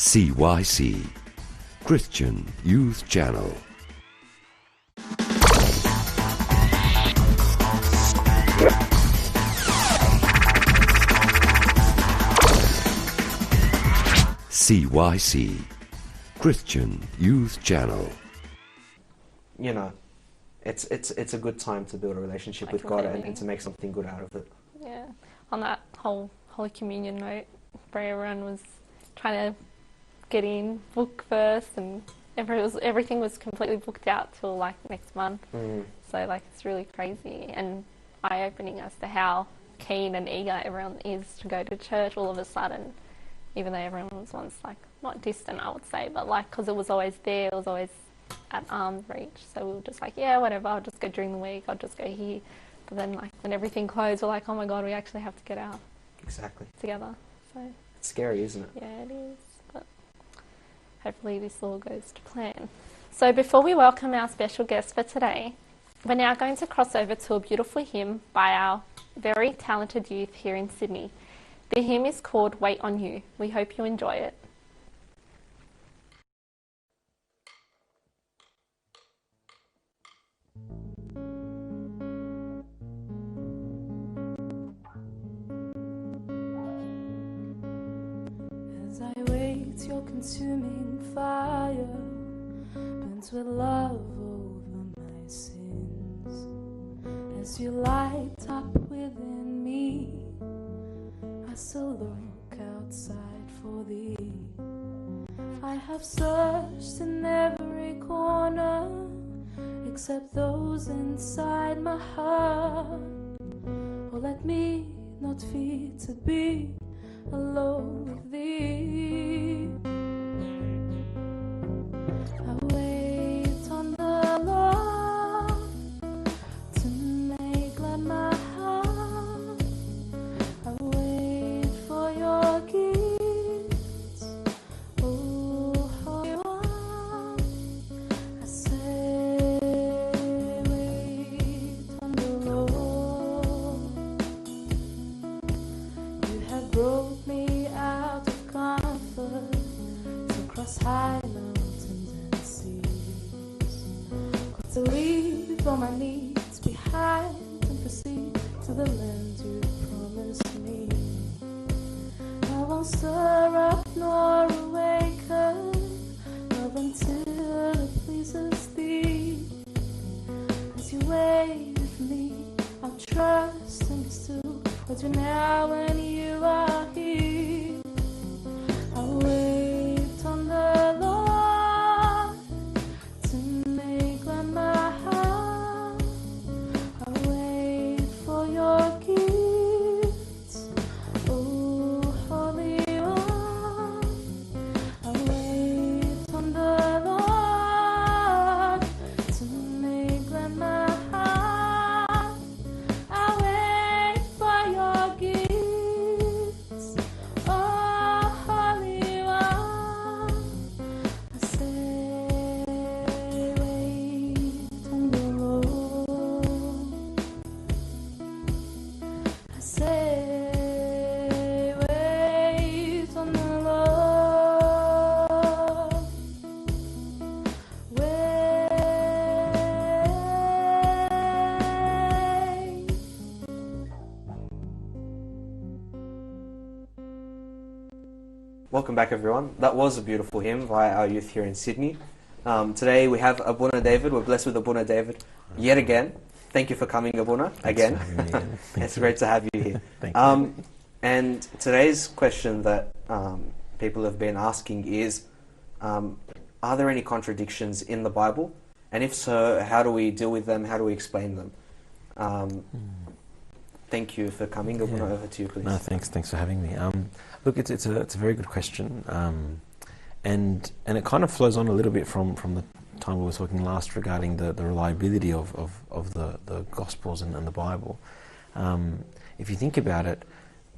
CYC, Christian Youth Channel. CYC, Christian Youth Channel. You know, it's a good time to build a relationship with God and to make something good out of it. Yeah. On that whole Holy Communion note, where everyone was trying to get in, book first, and everything was completely booked out till like next month. So like it's really crazy and eye-opening as to how keen and eager everyone is to go to church all of a sudden, even though everyone was once like not distant, I would say, but like because it was always there, it was always at arm's reach. So we were just like, yeah, whatever, I'll just go during the week, I'll just go here. But then like when everything closed, we're like, oh my God, we actually have to get out together. So it's scary, isn't it? Yeah, it is. But hopefully this all goes to plan. So before we welcome our special guest for today, we're now going to cross over to a beautiful hymn by our very talented youth here in Sydney. The hymn is called Wait on You. We hope you enjoy it. As I wait, your consuming fire burns with love over my sins. As you light up within me, I still look outside for thee. I have searched in every corner except those inside my heart. Oh, let me not fear to be alone with thee. I wait on the Lord to make glad my heart. I wait for your gifts, oh Holy One. I say, wait on the Lord. You have brought me out of comfort to cross high mountains and seas. Got to leave all my needs behind and proceed to the land you promised me. I won't stir up nor awaken love until it pleases thee. As you wait with me, I'll trust and be still, but you now when you are here. I'll wait on the Lord to make glad my heart. I'll wait for your gifts, oh Holy One. I'll wait on the Lord to make glad my heart. I'll wait for your gifts, oh Holy One. I say, wait on the Lord. I say, wait on the Lord. Wait. Welcome back, everyone. That was a beautiful hymn by our youth here in Sydney. Today we have Abuna David. We're blessed with Abuna David yet again. Thank you for coming, Abuna, again. Thanks for having me again. It's great to have you here. Thank you. And today's question that people have been asking is, are there any contradictions in the Bible? And if so, how do we deal with them? How do we explain them? Thank you for coming. Abuna, over to you, please. No, thanks for having me. Look, it's a very good question, and it kind of flows on a little bit from the time we were talking last regarding the reliability of the Gospels and the Bible. If you think about it,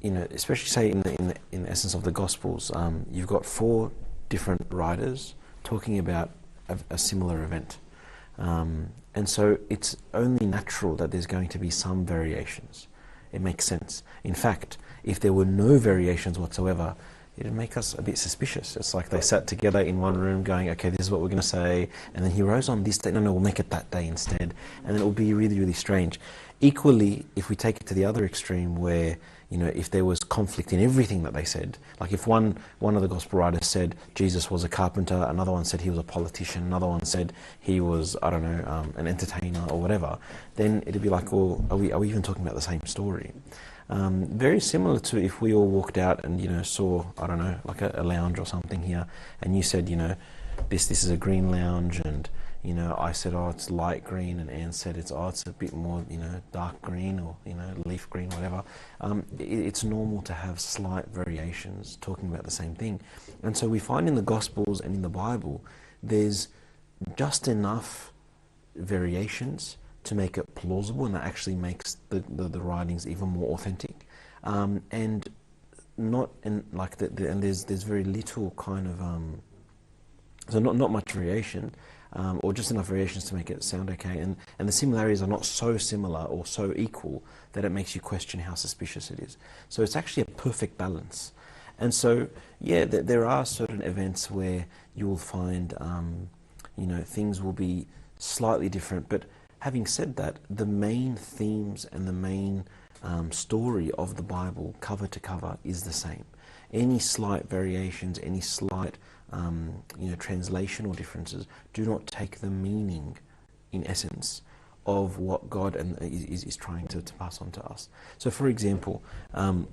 you know, especially say in the essence of the Gospels, you've got 4 different writers talking about a similar event, and so it's only natural that there's going to be some variations. It makes sense. In fact, if there were no variations whatsoever, it'd make us a bit suspicious. It's like they sat together in one room going, okay, this is what we're going to say, and then he rose on this day. No, we'll make it that day instead. And then it will be really, really strange. Equally, if we take it to the other extreme where, if there was conflict in everything that they said, like if one of the gospel writers said Jesus was a carpenter, another one said he was a politician, another one said he was, I don't know, an entertainer or whatever, then it'd be like, well, are we even talking about the same story? Very similar to if we all walked out and, saw, I don't know, like a lounge or something here, and you said, this is a green lounge, and, I said, oh, it's light green, and Anne said, it's a bit more, dark green or, leaf green, whatever. It's normal to have slight variations talking about the same thing. And so we find in the Gospels and in the Bible, there's just enough variations to make it plausible, and that actually makes the writings even more authentic. And there's very little kind of so not much variation, or just enough variations to make it sound okay. And the similarities are not so similar or so equal that it makes you question how suspicious it is. So it's actually a perfect balance. And so, yeah, there are certain events where you will find, things will be slightly different. But having said that, the main themes and the main story of the Bible, cover to cover, is the same. Any slight variations, any slight translational differences do not take the meaning, in essence, of what God is trying to pass on to us. So, for example, and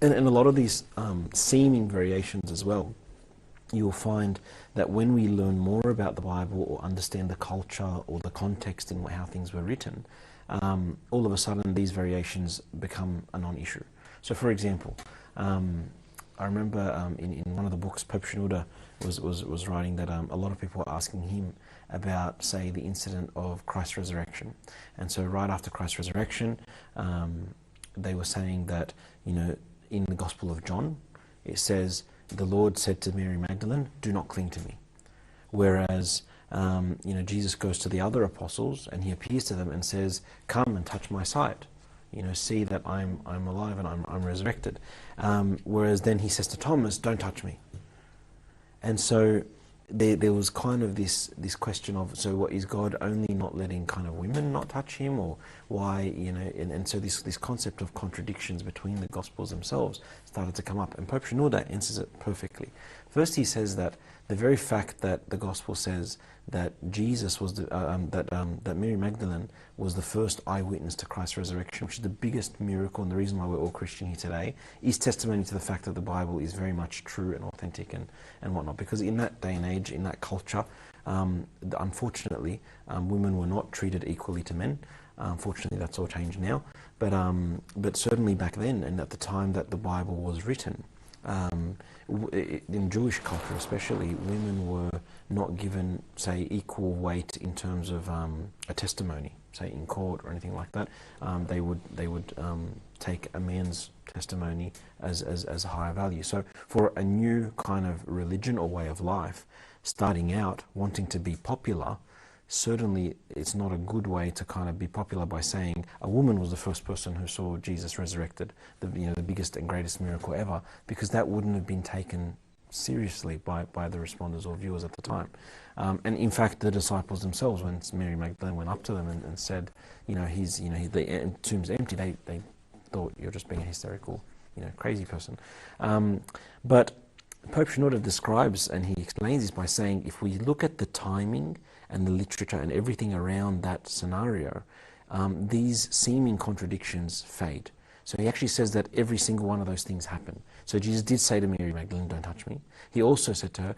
a lot of these seeming variations as well, you'll find that when we learn more about the Bible or understand the culture or the context in how things were written, all of a sudden these variations become a non-issue. So, for example, I remember in one of the books, Pope Shenouda was writing that a lot of people were asking him about, say, the incident of Christ's resurrection. And so right after Christ's resurrection, they were saying that, in the Gospel of John, it says, the Lord said to Mary Magdalene, do not cling to me. Whereas, Jesus goes to the other apostles and he appears to them and says, come and touch my side. See that I'm alive and I'm resurrected. Whereas then he says to Thomas, don't touch me. And so there was kind of this question of, so what, is God only not letting kind of women not touch him, or why, and so this concept of contradictions between the Gospels themselves started to come up, and Pope Shenouda answers it perfectly. First, he says that the very fact that the Gospel says that Jesus was that Mary Magdalene was the first eyewitness to Christ's resurrection, which is the biggest miracle and the reason why we're all Christian here today, is testimony to the fact that the Bible is very much true and authentic and whatnot. Because in that day and age, in that culture, unfortunately, women were not treated equally to men. Fortunately, that's all changed now. But certainly back then, and at the time that the Bible was written, in Jewish culture especially, women were not given, say, equal weight in terms of a testimony, say in court or anything like that. They would take a man's testimony as a higher value. So for a new kind of religion or way of life, starting out wanting to be popular, certainly it's not a good way to kind of be popular by saying a woman was the first person who saw Jesus resurrected, the biggest and greatest miracle ever, because that wouldn't have been taken seriously by the responders or viewers at the time. And in fact, the disciples themselves, when Mary Magdalene went up to them and said, the tomb's empty, they thought you're just being a hysterical, crazy person. But Pope Shenouda describes and he explains this by saying, if we look at the timing and the literature and everything around that scenario, these seeming contradictions fade. So he actually says that every single one of those things happen. So Jesus did say to Mary Magdalene, don't touch me. He also said to her,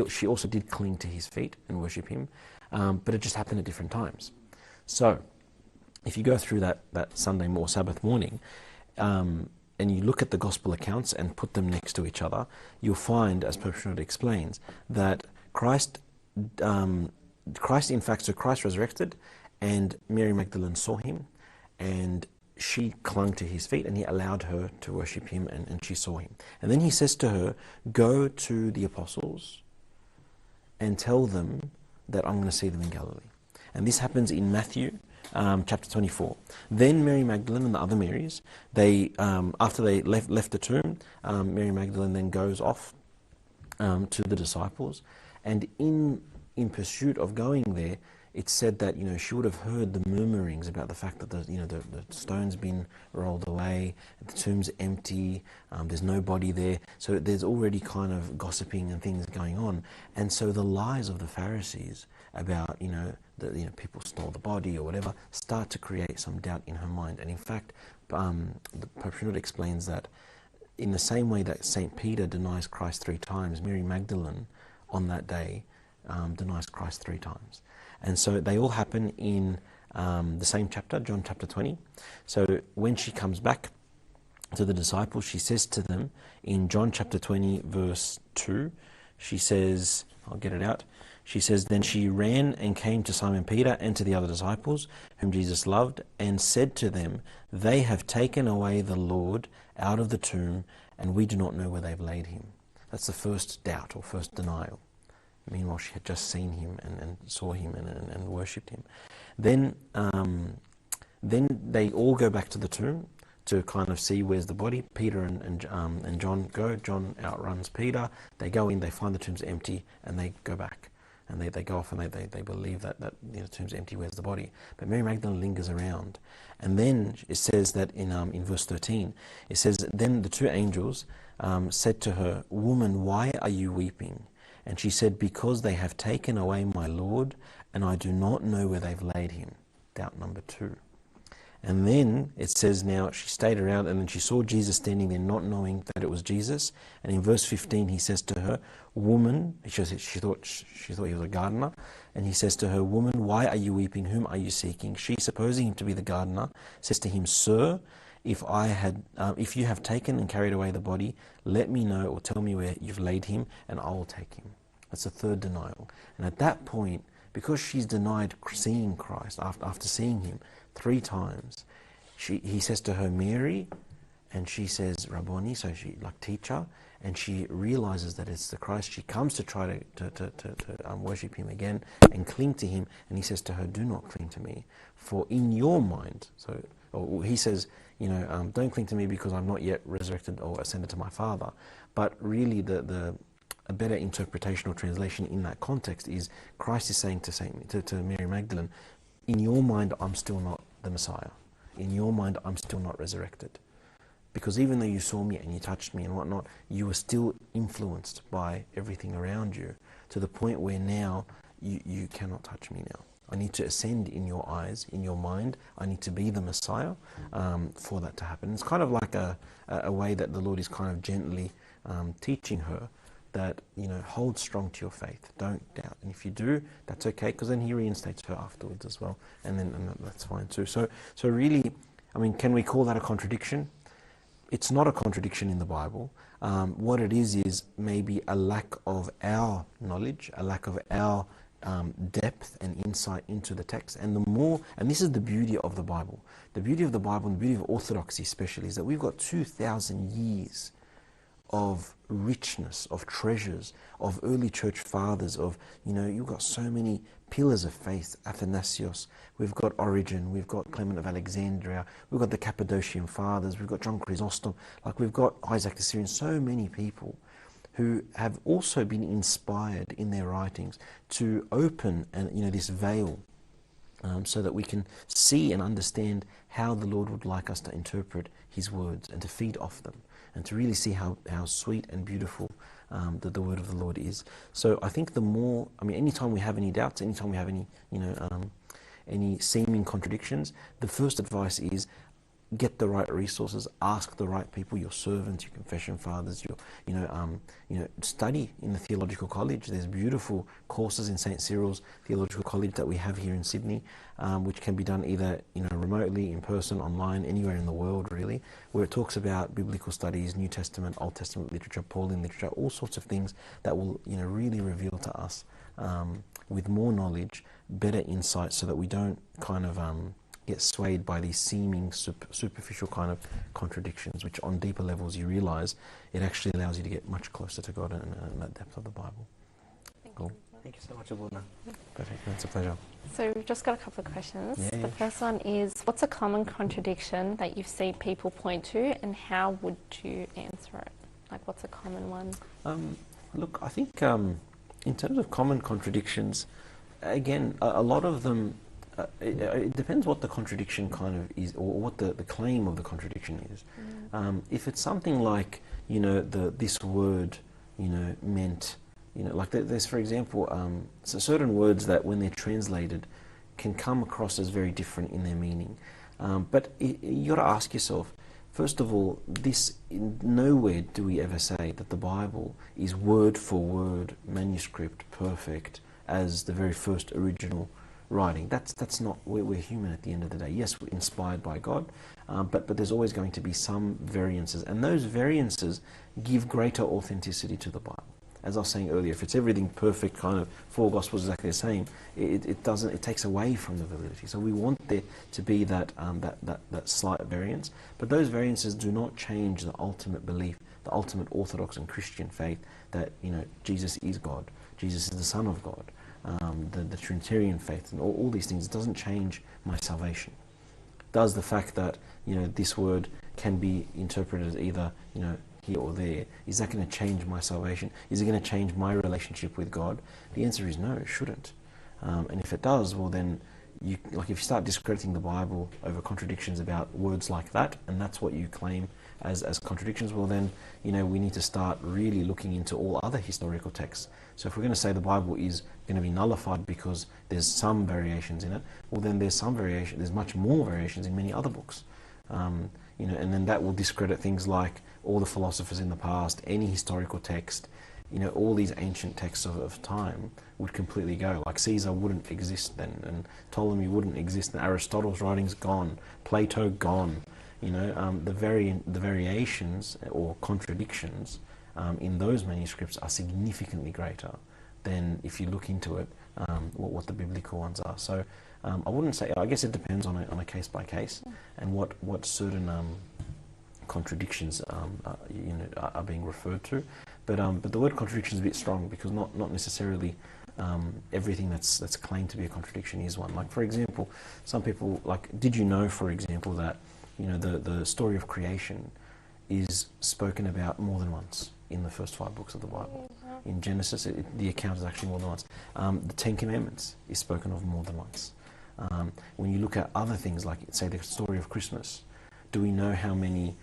she also did cling to his feet and worship him, but it just happened at different times. So if you go through that Sunday or Sabbath morning, and you look at the gospel accounts and put them next to each other, you'll find, as Pope Shenouda explains, that Christ resurrected, and Mary Magdalene saw him, and she clung to his feet, and he allowed her to worship him, and she saw him. And then he says to her, go to the apostles and tell them that I'm going to see them in Galilee. And this happens in Matthew, chapter 24. Then Mary Magdalene and the other Marys, they after they left the tomb, Mary Magdalene then goes off to the disciples, and in pursuit of going there, it's said that she would have heard the murmurings about the fact that the stone's been rolled away, the tomb's empty, there's nobody there. So there's already kind of gossiping and things going on, and so the lies of the Pharisees about that people stole the body or whatever start to create some doubt in her mind. And in fact, the Pope Synod explains that in the same way that Saint Peter denies Christ 3 times, Mary Magdalene on that day denies Christ 3 times. And so they all happen in the same chapter, John chapter 20. So when she comes back to the disciples, she says to them in John chapter 20, verse 2, she says, I'll get it out. She says, then she ran and came to Simon Peter and to the other disciples, whom Jesus loved, and said to them, they have taken away the Lord out of the tomb, and we do not know where they've laid him. That's the first doubt or first denial. Meanwhile, she had just seen him and saw him and worshipped him. Then they all go back to the tomb to kind of see where's the body. Peter and John go. John outruns Peter. They go in, they find the tomb's empty, and they go back. And they go off and they believe that the tomb's empty, where's the body? But Mary Magdalene lingers around. And then it says that in verse 13, it says, then the 2 angels said to her, woman, why are you weeping? And she said, because they have taken away my Lord, and I do not know where they've laid him. Doubt number 2. And then it says now she stayed around, and then she saw Jesus standing there, not knowing that it was Jesus. And in verse 15 he says to her, woman, she thought he was a gardener, and he says to her, woman, why are you weeping? Whom are you seeking? She, supposing him to be the gardener, says to him, sir, if you have taken and carried away the body, let me know or tell me where you've laid him, and I will take him. That's the third denial. And at that point, because she's denied seeing Christ after seeing him 3 times, he says to her, Mary, and she says, Rabboni, so she, like teacher, and she realizes that it's the Christ. She comes to try to worship him again and cling to him, and he says to her, do not cling to me, for in your mind, he says, don't cling to me because I'm not yet resurrected or ascended to my Father. But really a better interpretation or translation in that context is Christ is saying to Mary Magdalene, in your mind I'm still not the Messiah. In your mind I'm still not resurrected. Because even though you saw me and you touched me and whatnot, you were still influenced by everything around you to the point where now you cannot touch me now. I need to ascend in your eyes, in your mind. I need to be the Messiah for that to happen. It's kind of like a way that the Lord is kind of gently teaching her that, hold strong to your faith. Don't doubt. And if you do, that's okay, because then he reinstates her afterwards as well. And that's fine too. So really, can we call that a contradiction? It's not a contradiction in the Bible. What it is maybe a lack of our knowledge, a lack of our depth and insight into the text. And this is the beauty of the Bible. The beauty of the Bible and the beauty of orthodoxy especially is that we've got 2,000 years of richness, of treasures, of early church fathers, you've got so many pillars of faith, Athanasius, we've got Origen, we've got Clement of Alexandria, we've got the Cappadocian fathers, we've got John Chrysostom, we've got Isaac the Syrian, so many people who have also been inspired in their writings to open this veil so that we can see and understand how the Lord would like us to interpret his words and to feed off them and to really see how sweet and beautiful the word of the Lord is. So I think anytime we have any doubts, anytime we have any seeming contradictions, the first advice is get the right resources, ask the right people, your servants, your confession fathers, study in the theological college. There's beautiful courses in St. Cyril's Theological College that we have here in Sydney, which can be done either remotely, in person, online, anywhere in the world really, where it talks about biblical studies, New Testament, Old Testament literature, Pauline literature, all sorts of things that will really reveal to us with more knowledge, better insight, so that we don't kind of get swayed by these seeming superficial kind of contradictions, which on deeper levels you realize it actually allows you to get much closer to God and that depth of the Bible. Thank Cool. you. Thank you so much, Abuna. Perfect. That's a pleasure. So we've just got a couple of questions. Yeah, The yeah. first one is, what's a common contradiction that you've seen people point to, and how would you answer it? Like, what's a common one? Look, I think in terms of common contradictions, again, a lot of them, it depends what the contradiction kind of is, or what the claim of the contradiction is. If it's something like, this word, meant, like there's, for example, so certain words that when they're translated can come across as very different in their meaning. But you got to ask yourself, first of all, nowhere do we ever say that the Bible is word for word, manuscript, perfect, as the very first original writing. That's not, we're human at the end of the day. Yes, we're inspired by God, but there's always going to be some variances, and those variances give greater authenticity to the Bible. As I was saying earlier, if it's everything perfect, kind of four Gospels exactly the same, it takes away from the validity. So we want there to be that slight variance, but those variances do not change the ultimate belief, the ultimate Orthodox and Christian faith that Jesus is God, Jesus is the Son of God, the Trinitarian faith, and all these things. It doesn't change my salvation. Does the fact that this word can be interpreted as either here or there, is that going to change my salvation? Is it going to change my relationship with God? The answer is no, it shouldn't. And if it does, well then, if you start discrediting the Bible over contradictions about words like that, and that's what you claim as contradictions, well then, we need to start really looking into all other historical texts. So if we're going to say the Bible is going to be nullified because there's some variations in it, well then there's much more variations in many other books. And then that will discredit things like all the philosophers in the past, any historical text, all these ancient texts of time would completely go. Like Caesar wouldn't exist then, and Ptolemy wouldn't exist, and Aristotle's writings gone, Plato gone. The variations or contradictions in those manuscripts are significantly greater than, if you look into it, what the biblical ones are. So I wouldn't say, I guess it depends on a case by case, and what certain contradictions are being referred to. But the word contradiction is a bit strong, because not necessarily everything that's claimed to be a contradiction is one. Like, for example, some people, did you know, for example, that the story of creation is spoken about more than once in the first 5 books of the Bible? In Genesis, the account is actually more than once. The 10 Commandments is spoken of more than once. When you look at other things, like, say, the story of Christmas, do we know how many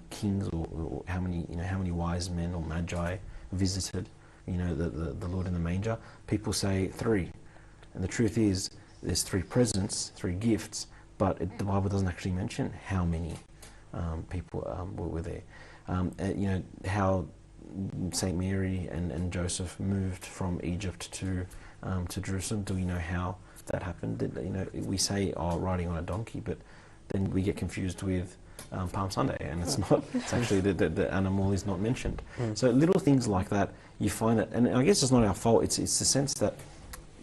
kings or how many wise men or magi visited the Lord in the manger? People say 3, and the truth is there's 3 presents, 3 gifts, but the Bible doesn't actually mention how many people were there. How Saint Mary and Joseph moved from Egypt to Jerusalem. Do we know how that happened? We say, riding on a donkey, but then we get confused with Palm Sunday, and it's not. It's actually the animal is not mentioned. So little things like that, you find that, and I guess it's not our fault. It's the sense that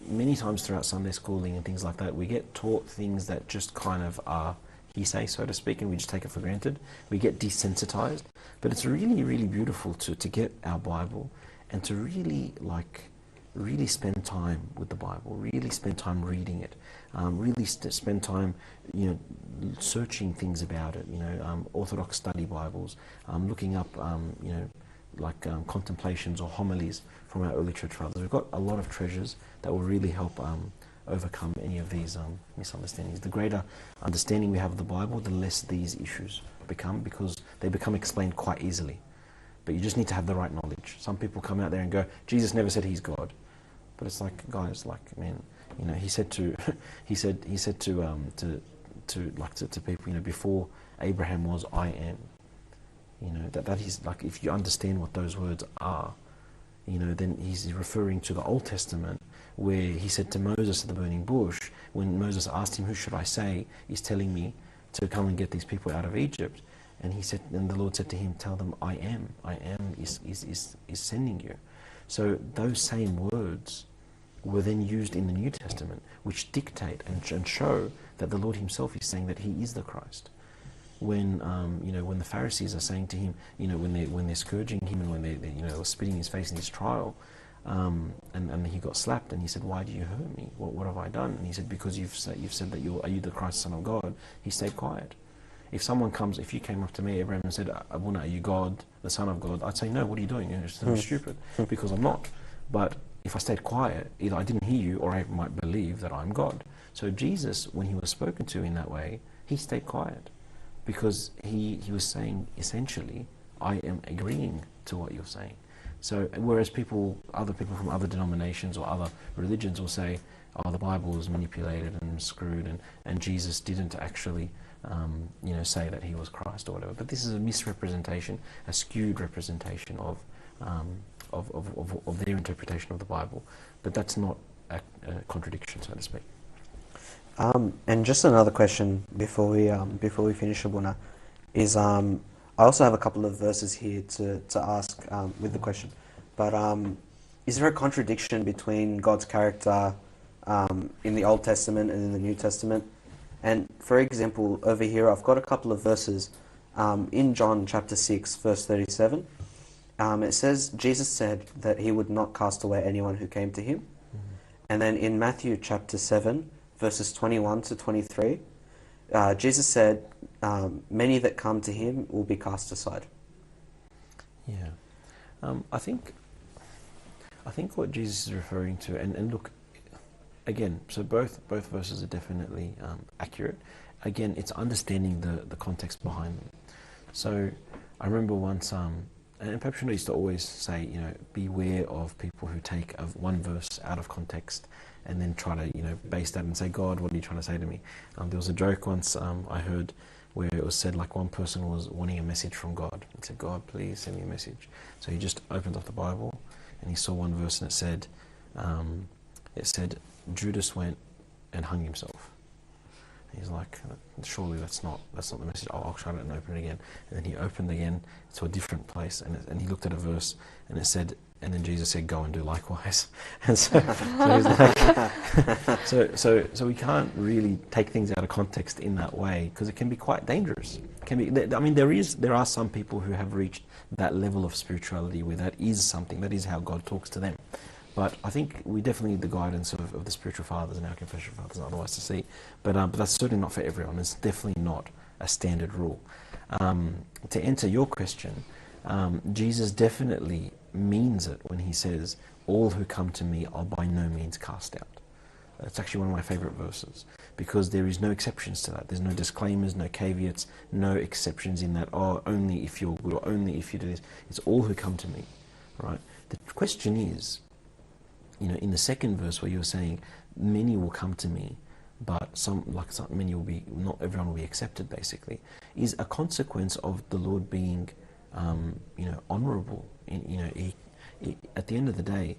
many times throughout Sunday schooling and things like that, we get taught things that just kind of are hearsay, so to speak, and we just take it for granted. We get desensitized. But it's really, really beautiful to get our Bible and to really spend time with the Bible, really spend time reading it, really spend time, searching things about it, Orthodox study Bibles, looking up, contemplations or homilies from our early church fathers. We've got a lot of treasures that will really help overcome any of these misunderstandings. The greater understanding we have of the Bible, the less these issues become, because they become explained quite easily. But you just need to have the right knowledge. Some people come out there and go, Jesus never said he's God. But it's like, guys, man, he said to people, before Abraham was, I am. That is, like, if you understand what those words are, then he's referring to the Old Testament, where he said to Moses at the burning bush, when Moses asked him, who should I say is telling me to come and get these people out of Egypt? And the Lord said to him, tell them, I am is sending you. So those same words were then used in the New Testament, which dictate and show that the Lord himself is saying that he is the Christ. When when the Pharisees are saying to him, when they're scourging him and when they're spitting his face in his trial, And he got slapped, and he said, "Why do you hurt me? What have I done?" And he said, "Because you've said that are you the Christ, Son of God?" He stayed quiet. If you came up to me, Abraham, and said, "Abuna, are you God, the Son of God?" I'd say, "No, what are you doing? You're so stupid," because I'm not. But if I stayed quiet, either I didn't hear you, or I might believe that I'm God. So Jesus, when he was spoken to in that way, he stayed quiet, because he was saying, essentially, I am agreeing to what you're saying. So whereas other people from other denominations or other religions will say, "Oh, the Bible was manipulated and screwed, and Jesus didn't actually say that he was Christ," or whatever. But this is a misrepresentation, a skewed representation of their interpretation of the Bible. But that's not a contradiction, so to speak. And just another question before we finish, Abuna, is I also have a couple of verses here to ask with the question. But is there a contradiction between God's character in the Old Testament and in the New Testament? And for example, over here I've got a couple of verses in John chapter 6, verse 37. It says, Jesus said that he would not cast away anyone who came to him. And then in Matthew chapter 7, verses 21 to 23, Jesus said, many that come to him will be cast aside. Yeah. I think what Jesus is referring to, and look, again, so both verses are definitely accurate. Again, it's understanding the context behind them. So I remember once, and Pope Shenouda used to always say, beware of people who take one verse out of context and then try to, base that and say, "God, what are you trying to say to me?" There was a joke once I heard where it was said, like, one person was wanting a message from God. He said, "God, please send me a message." So he just opened up the Bible and he saw one verse, and it said, Judas went and hung himself. And he's like, "Surely that's not the message. I'll shut it and open it again." And then he opened again to a different place, and he looked at a verse, and it said, and then Jesus said, "Go and do likewise." And so he's like, so we can't really take things out of context in that way, because it can be quite dangerous. There are some people who have reached that level of spirituality where that is how God talks to them. But I think we definitely need the guidance of the spiritual fathers and our confession fathers and otherwise to see. But that's certainly not for everyone. It's definitely not a standard rule. To answer your question, Jesus definitely means it when he says, "All who come to me are by no means cast out." That's actually one of my favorite verses, because there is no exceptions to that. There's no disclaimers, no caveats, no exceptions in that, only if you're good or only if you do this. It's all who come to me, right? The question is, in the second verse where you're saying, "Many will come to me, but many will be, not everyone will be accepted," basically, is a consequence of the Lord being, honourable. At the end of the day,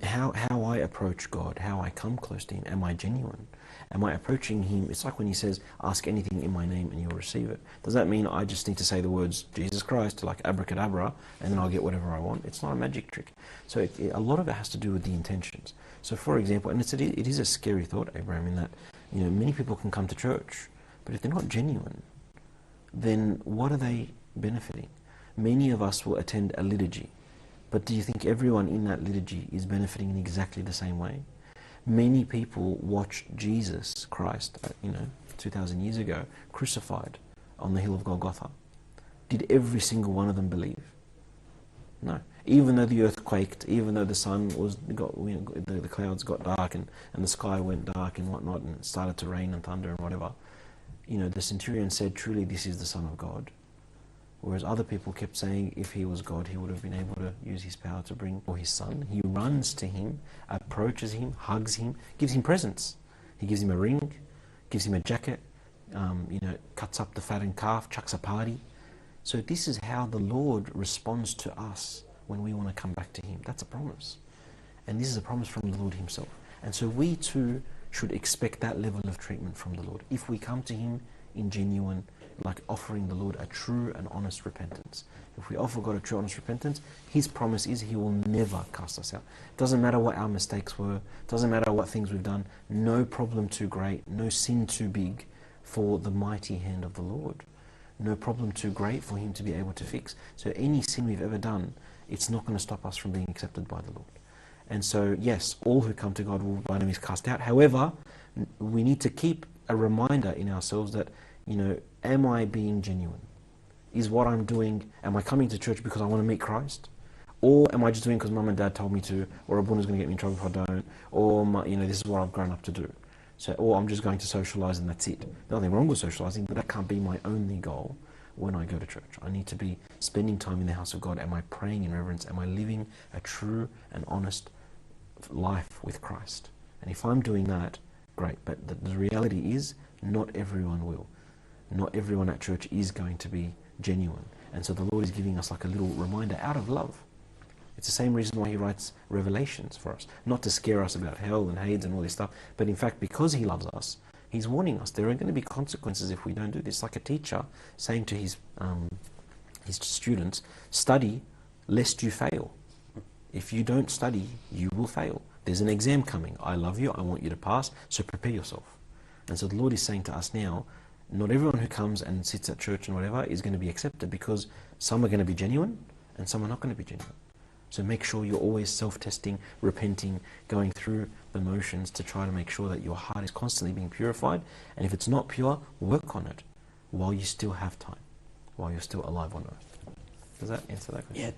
how I approach God, how I come close to him, am I genuine? Am I approaching him? It's like when he says, "Ask anything in my name and you'll receive it." Does that mean I just need to say the words Jesus Christ, like abracadabra, and then I'll get whatever I want? It's not a magic trick. So a lot of it has to do with the intentions. So for example, and it is a scary thought, Abraham, in that many people can come to church, but if they're not genuine, then what are they benefiting? Many of us will attend a liturgy, but do you think everyone in that liturgy is benefiting in exactly the same way? Many people watched Jesus Christ, 2,000 years ago, crucified on the hill of Golgotha. Did every single one of them believe? No. Even though the earth quaked, even though the sun the clouds got dark and the sky went dark and whatnot, and it started to rain and thunder and whatever, the centurion said, "Truly this is the Son of God." Whereas other people kept saying if he was God, he would have been able to use his power to bring for his son. He runs to him, approaches him, hugs him, gives him presents. He gives him a ring, gives him a jacket, cuts up the fattened calf, chucks a party. So this is how the Lord responds to us when we want to come back to him. That's a promise. And this is a promise from the Lord himself. And so we too should expect that level of treatment from the Lord. If we come to him in genuine, like offering the Lord a true and honest repentance. If we offer God a true and honest repentance, his promise is he will never cast us out. Doesn't matter what our mistakes were, doesn't matter what things we've done, no problem too great, no sin too big for the mighty hand of the Lord. no problem too great for him to be able to fix. So any sin we've ever done, it's not going to stop us from being accepted by the Lord. And so, yes, all who come to God will by no means cast out. However, we need to keep a reminder in ourselves that, am I being genuine? Is what I'm doing, am I coming to church because I want to meet Christ? Or am I just doing because mum and dad told me to, or Abuna's going to get me in trouble if I don't, or this is what I've grown up to do. So, or I'm just going to socialise and that's it. Nothing wrong with socialising, but that can't be my only goal when I go to church. I need to be spending time in the house of God. Am I praying in reverence? Am I living a true and honest life with Christ? And if I'm doing that, great. But the reality is, not everyone will. Not everyone at church is going to be genuine. And so the Lord is giving us like a little reminder out of love. It's the same reason why he writes Revelations for us. Not to scare us about hell and Hades and all this stuff, but in fact, because he loves us, he's warning us. There are going to be consequences if we don't do this. Like a teacher saying to his students, study lest you fail. If you don't study, you will fail. There's an exam coming. I love you. I want you to pass. So prepare yourself. And so the Lord is saying to us now, not everyone who comes and sits at church and whatever is going to be accepted, because some are going to be genuine and some are not going to be genuine. So make sure you're always self-testing, repenting, going through the motions to try to make sure that your heart is constantly being purified. And if it's not pure, work on it while you still have time, while you're still alive on earth. Does that answer that question? Yeah,